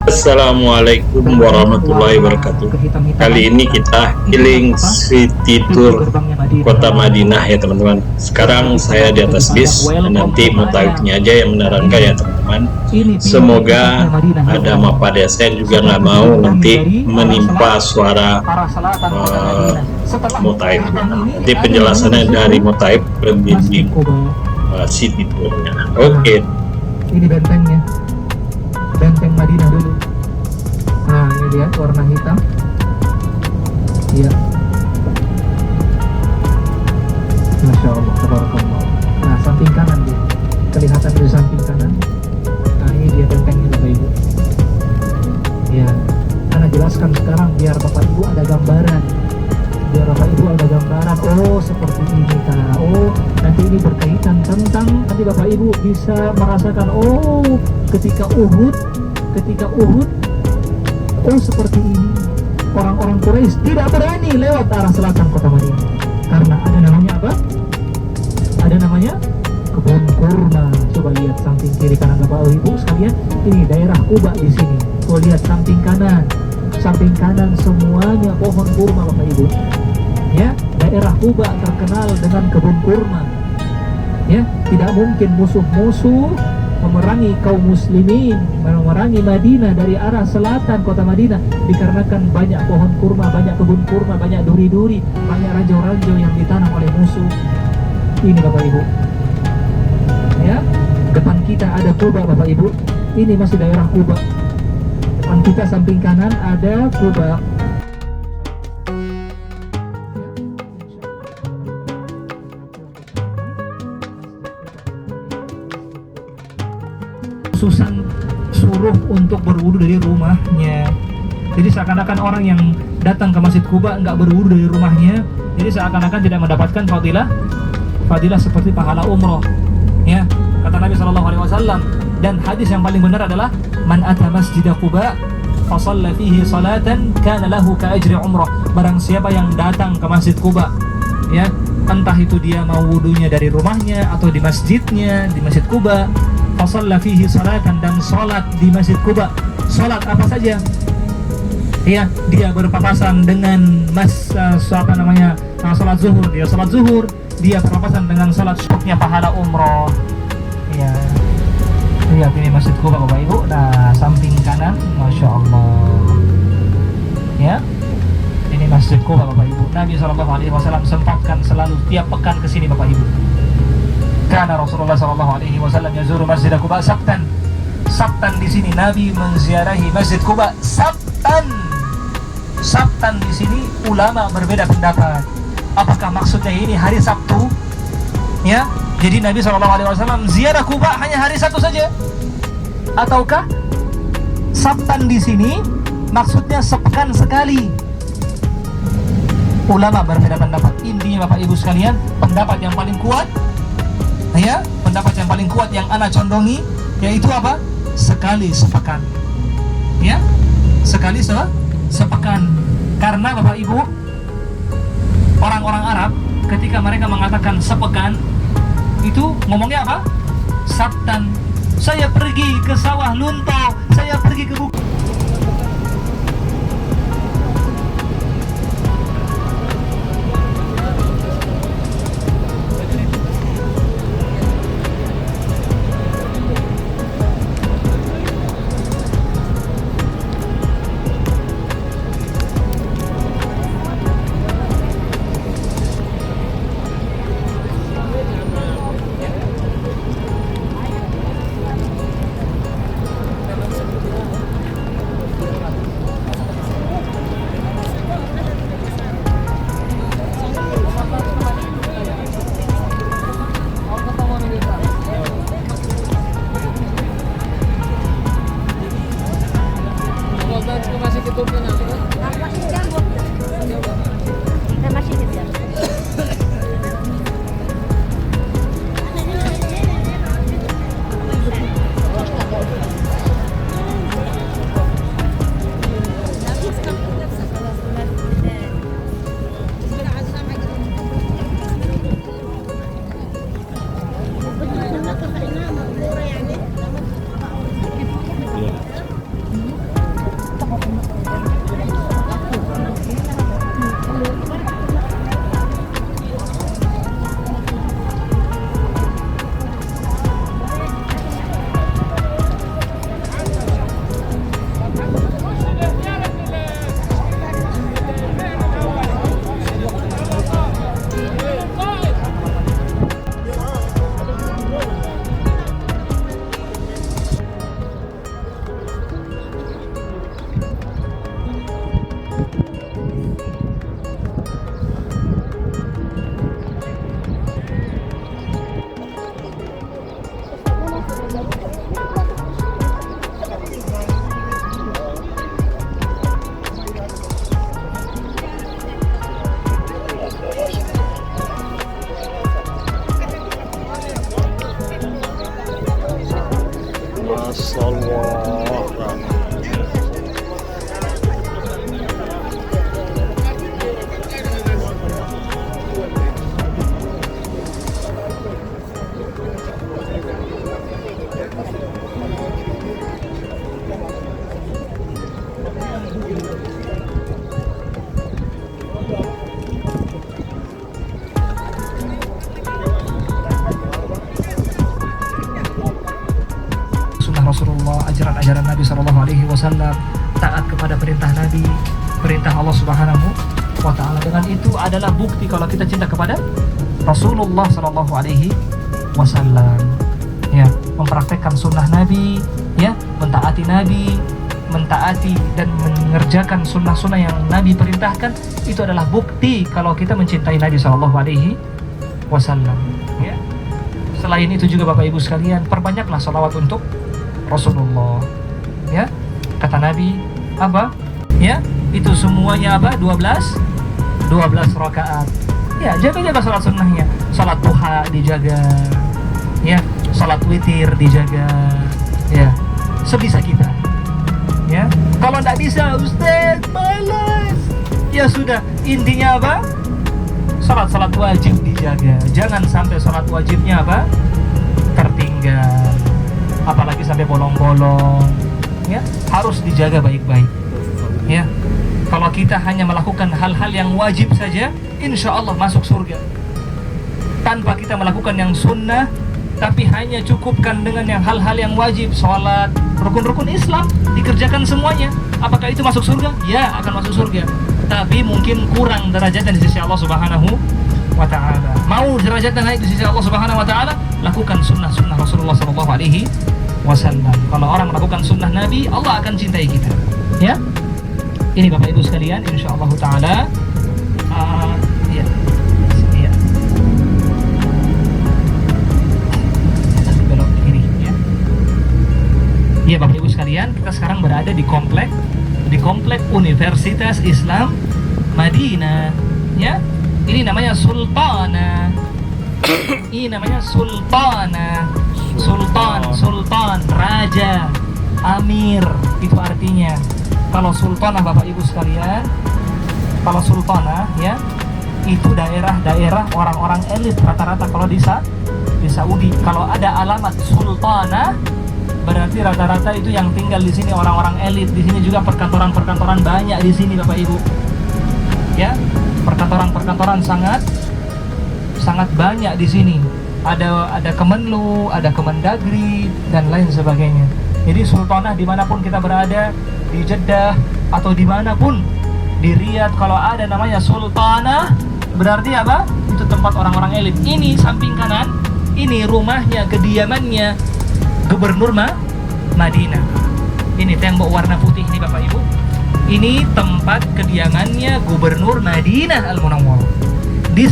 Assalamualaikum warahmatullahi wabarakatuh. Kali ini kita healing city tour kota Madinah ya teman-teman. Sekarang saya di atas bis dan nanti motaifnya aja yang menerangkan ya teman-teman. Semoga ada mapades. Saya juga nggak mau nanti menimpa suara motaif. Nanti penjelasannya dari motaif pembimbing city tournya. Oke. Ini bentengnya, benteng Madinah dulu. Nah ini lihat warna hitam. Iya. Masya Allah, tabarakallah. Nah samping kanan dia, kelihatan di samping kanan. Nah ini dia bentengnya Bapak Ibu. Ya, Ana jelaskan sekarang biar Bapak Ibu ada gambaran. Biar Bapak Ibu ada gambaran. Oh seperti ini kak. Oh nanti ini berkaitan tentang nanti Bapak Ibu bisa merasakan. Oh ketika Uhud, oh seperti ini orang-orang Quraisy tidak berani lewat arah selatan kota Madinah karena ada namanya apa? Ada namanya kebun kurma. Coba lihat samping kiri kanan Bapak Ibu sekalian. Ini daerah Quba di sini. Tuh lihat samping kanan semuanya pohon kurma Bapak Ibu. Ya, daerah Quba terkenal dengan kebun kurma. Ya, tidak mungkin musuh-musuh memerangi kaum muslimin, memerangi Madinah dari arah selatan kota Madinah dikarenakan banyak pohon kurma, banyak kebun kurma, banyak duri-duri, banyak ranjau-ranjau yang ditanam oleh musuh. Ini Bapak Ibu. Ya, depan kita ada Quba Bapak Ibu. Ini masih daerah Quba. Depan kita samping kanan ada Quba. Susan suruh untuk berwudu dari rumahnya. Jadi seakan-akan orang yang datang ke Masjid Quba nggak berwudu dari rumahnya, jadi seakan-akan tidak mendapatkan fadilah seperti pahala umroh. Ya, kata Nabi SAW. Dan hadis yang paling benar adalah man ata masjid Quba fa shalla fihi salatan kana lahu ka ajri umrah. Barang siapa yang datang ke Masjid Quba, ya, entah itu dia mau wudunya dari rumahnya atau di masjidnya, di Masjid Quba, fasalla fihi salatan, dan salat di Masjid Quba. Salat apa saja? Ya, dia berpapasan dengan salat zuhur, dia salat zuhur, dia berpapasan dengan salat syuknya pahala umroh. Ya. Lihat ini Masjid Quba Bapak Ibu. Nah, samping kanan, Masya Allah. Ya. Ini Masjid Quba Bapak Ibu. Nabi SAW sempatkan selalu tiap pekan ke sini Bapak Ibu. Karena Rasulullah SAW yazuru Masjid Quba sabtan. Sabtan di sini Nabi menziarahi Masjid Quba sabtan. Sabtan di sini ulama berbeda pendapat. Apakah maksudnya ini hari Sabtu? Ya, jadi Nabi SAW ziarah Quba hanya hari Sabtu saja? Ataukah sabtan di sini maksudnya sepekan sekali? Ulama berbeda pendapat. Intinya Bapak Ibu sekalian, pendapat yang paling kuat, ya, pendapat yang paling kuat yang ana condongi yaitu apa? Sekali sepekan. Ya, sekali sepekan. Karena Bapak Ibu, orang-orang Arab ketika mereka mengatakan sepekan itu ngomongnya apa? Sabtan. Saya pergi ke sawah Lunto, saya pergi ke bukit. ajaran Nabi Shallallahu Alaihi Wasallam, taat kepada perintah Nabi, perintah Allah Subhanahu wa Ta'ala. Dengan itu adalah bukti kalau kita cinta kepada Rasulullah Shallallahu Alaihi Wasallam. Ya, mempraktekkan sunnah Nabi, ya, mentaati Nabi, mentaati dan mengerjakan sunnah-sunnah yang Nabi perintahkan, itu adalah bukti kalau kita mencintai Nabi Shallallahu Alaihi Wasallam. Ya. Selain itu juga Bapak Ibu sekalian, perbanyaklah salawat untuk Rasulullah. Ya, kata Nabi apa? Ya, itu semuanya apa? 12 rakaat. Ya, jaga-jaga salat sunnahnya. Salat duha dijaga. Ya, salat witir dijaga. Ya, sebisa kita. Ya, kalau tidak bisa, Ustaz, malas. Ya sudah, intinya apa? Salat wajib dijaga. Jangan sampai salat wajibnya apa? Tertinggal. Apalagi sampai bolong-bolong. Ya, harus dijaga baik-baik. Ya, kalau kita hanya melakukan hal-hal yang wajib saja, insya Allah masuk surga. Tanpa kita melakukan yang sunnah, tapi hanya cukupkan dengan yang hal-hal yang wajib, sholat, rukun-rukun Islam, dikerjakan semuanya. Apakah itu masuk surga? Ya, akan masuk surga. Tapi mungkin kurang derajatnya di sisi Allah Subhanahu wa Ta'ala. Mau derajatnya naik di sisi Allah Subhanahu wa Ta'ala, lakukan sunnah-sunnah Rasulullah Sallallahu Alaihi Wasallam. Kalau orang melakukan sunnah Nabi, Allah akan cintai kita. Ya, ini Bapak Ibu sekalian, insya Allah Ta'ala. Ya. Belok kiri, ya. Ya Bapak Ibu sekalian, kita sekarang berada di komplek Universitas Islam Madinah. Ya, ini namanya Sultana. Ini namanya Sultana. Sultan, raja, amir, itu artinya. Kalau sultanah Bapak Ibu sekalian, kalau sultanah ya, itu daerah-daerah orang-orang elit rata-rata kalau di Saudi. Kalau ada alamat sultanah, berarti rata-rata itu yang tinggal di sini orang-orang elit. Di sini juga perkantoran-perkantoran banyak di sini Bapak Ibu. Ya, perkantoran-perkantoran sangat banyak di sini. Ada Kemenlu, ada Kemendagri dan lain sebagainya. Jadi sultanah dimanapun kita berada, di Jeddah atau dimanapun, di Riyadh, kalau ada namanya sultanah, berarti apa? Itu tempat orang-orang elit. Ini samping kanan, ini rumahnya, kediamannya Gubernur Madinah. Ini tembok warna putih ini Bapak Ibu. Ini tempat kediamannya Gubernur Madinah Al-Munawwarah. Di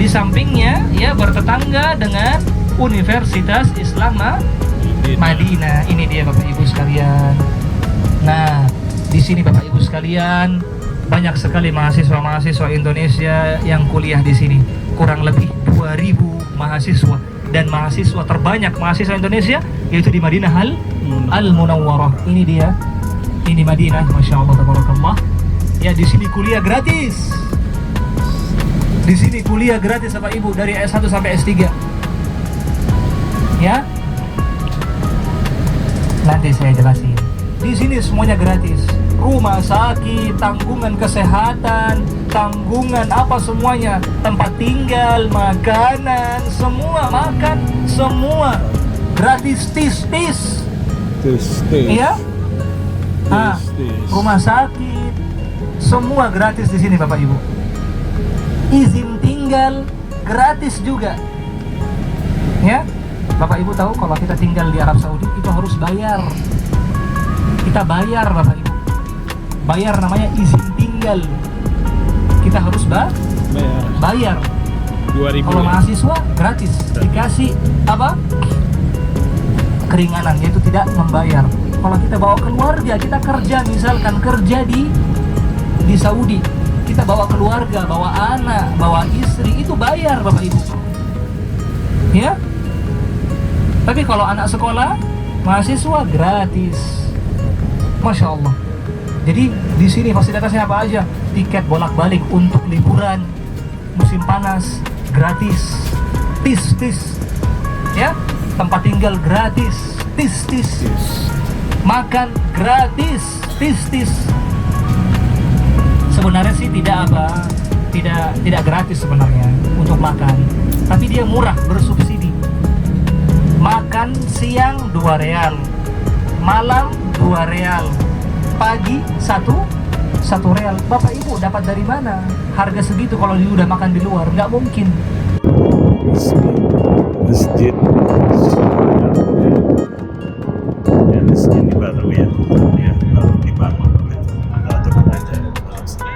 sampingnya ya bertetangga dengan Universitas Islam Madinah. Ini dia Bapak Ibu sekalian. Nah, di sini Bapak Ibu sekalian, banyak sekali mahasiswa-mahasiswa Indonesia yang kuliah di sini. Kurang lebih 2000 mahasiswa, dan mahasiswa terbanyak mahasiswa Indonesia yaitu di Madinah Al-Munawwarah. Ini dia. Ini Madinah, Masya Allah, tabarakallah. Ya, di sini kuliah gratis. Di sini kuliah gratis Bapak Ibu dari S1 sampai S3. Ya. Nanti saya jelasin. Di sini semuanya gratis. Rumah sakit, tanggungan kesehatan, tanggungan apa semuanya, tempat tinggal, makanan, semua makan, semua gratis. Tis. Iya? Nah, rumah sakit, semua gratis di sini Bapak Ibu. Izin tinggal gratis juga. Ya, Bapak Ibu tahu kalau kita tinggal di Arab Saudi itu harus bayar. Kita bayar Bapak Ibu. Bayar namanya izin tinggal. Kita harus bayar. 2000. Kalau mahasiswa gratis, dikasih apa? Keringanan, yaitu tidak membayar. Kalau kita bawa keluarga, kita kerja, misalkan kerja di Saudi, kita bawa keluarga, bawa anak, bawa istri, itu bayar Bapak Ibu. Ya. Tapi kalau anak sekolah, mahasiswa gratis. Masya Allah. Jadi di sini fasilitasnya apa aja? Tiket bolak-balik untuk liburan musim panas gratis. Tis. Ya. Tempat tinggal gratis. Tis. Makan gratis. Tis. Sebenarnya sih tidak gratis sebenarnya untuk makan, tapi dia murah, bersubsidi. Makan siang 2 real, malam 2 real, pagi 1 real. Bapak Ibu dapat dari mana harga segitu kalau dia udah makan di luar? Nggak mungkin. Masjid ya, masjid ini baru ya, baru dibangun atau kerajaan Palestina.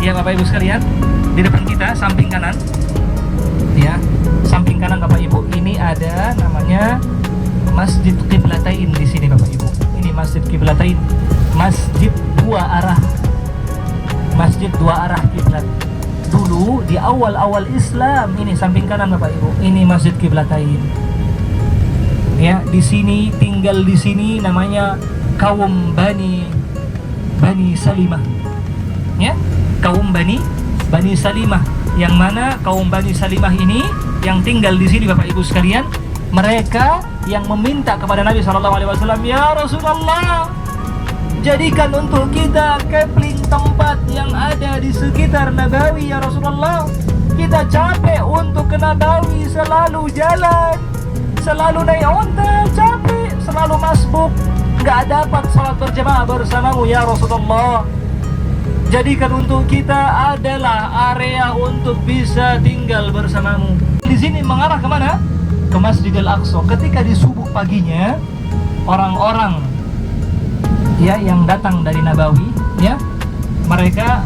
Ya Bapak Ibu sekalian, di depan kita samping kanan, ya samping kanan Bapak Ibu, ini ada namanya Masjid Qiblatain di sini Bapak Ibu. Ini Masjid Qiblatain, masjid 2 arah, masjid 2 arah kiblat. Dulu di awal-awal Islam, ini samping kanan Bapak Ibu, ini Masjid Qiblatain. Ya, di sini tinggal di sini namanya kaum Bani Salimah. Ya, kaum Bani Salimah, yang mana kaum Bani Salimah ini yang tinggal di sini Bapak Ibu sekalian, mereka yang meminta kepada Nabi SAW, ya Rasulullah, jadikan untuk kita kepling tempat yang ada di sekitar Nabawi ya Rasulullah. Kita capek untuk ke Nabawi, selalu jalan, selalu naik onta, capek, selalu masbuk, nggak dapat sholat berjamaah bersamamu ya Rasulullah. Jadikan untuk kita adalah area untuk bisa tinggal bersamamu. Di sini mengarah kemana? Ke Masjidil Aqsa. Ketika di subuh paginya, orang-orang ya yang datang dari Nabawi, ya mereka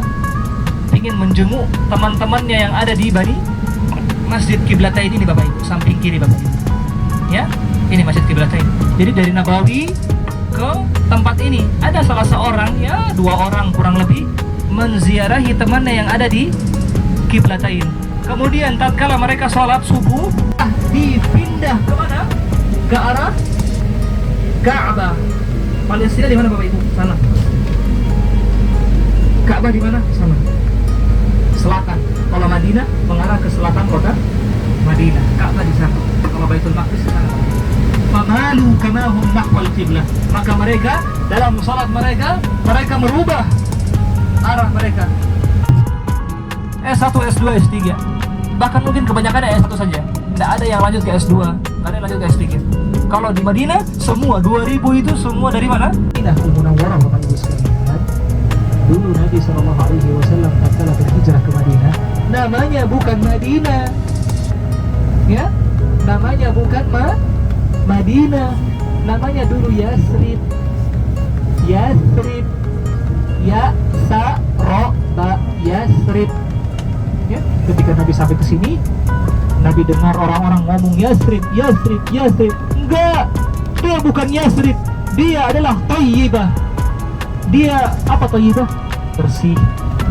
ingin menjenguk teman-temannya yang ada di Masjid Qiblatain ini Bapak Ibu, samping kiri Bapak Ibu. Ya, ini Masjid Qiblatain. Jadi dari Nabawi ke tempat ini ada salah seorang, ya 2 orang kurang lebih, menziarahi temannya yang ada di Qiblatain. Kemudian tatkala mereka sholat subuh, dipindah ke mana? Ke arah Ka'bah. Palestina di mana Bapak Ibu? Sana. Ka'bah di mana? Sana. Selatan. Kalau Madinah mengarah ke selatan kota Madinah. Ka'bah di sana. Kalau Baitul Maqdis di sana. Famalu kamahum nahwal qiblah. Maka mereka dalam sholat mereka merubah arah mereka. S1, S2, S3. Bahkan mungkin kebanyakan S1 saja. Tidak ada yang lanjut ke S2, tidak ada yang lanjut ke S3. Kalau di Madinah, semua 2000 itu semua dari mana? Madinah Al-Munawwarah Bapak Ibu sekalian. Dulu Nabi SAW tatkala berhijrah ke Madinah, namanya bukan Madinah. Ya, namanya bukan Madinah. Namanya dulu Yasrib. Yasrib. Yasrib. Ya, ketika Nabi sampai ke sini, Nabi dengar orang-orang ngomong Yasrib. Enggak, dia bukan Yasrib, dia adalah Thayyibah. Dia apa Thayyibah? Bersih,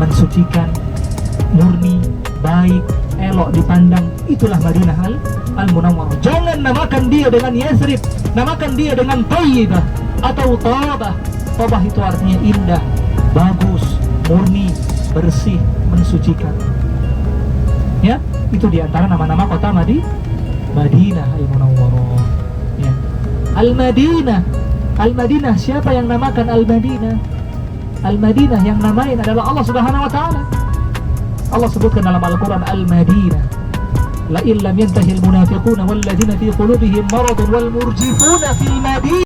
mensucikan, murni, baik, elok dipandang. Itulah Madinah Al-Munawwarah. Jangan namakan dia dengan Yasrib, namakan dia dengan Thayyibah atau Thabah. Thabah itu artinya indah, bagus, murni, bersih, mensucikan. Ya, itu diantara nama-nama kota Madinah Al-Munawwarah. Ya. Al-Madinah, siapa yang namakan Al-Madinah? Al-Madinah yang namain adalah Allah Subhanahu wa taala. Allah sebutkan dalam Al-Qur'an Al-Madinah. La in lam yantahi al-munafiquna wal ladzina fi qulubihim maradun wal murjifuna fil Madinah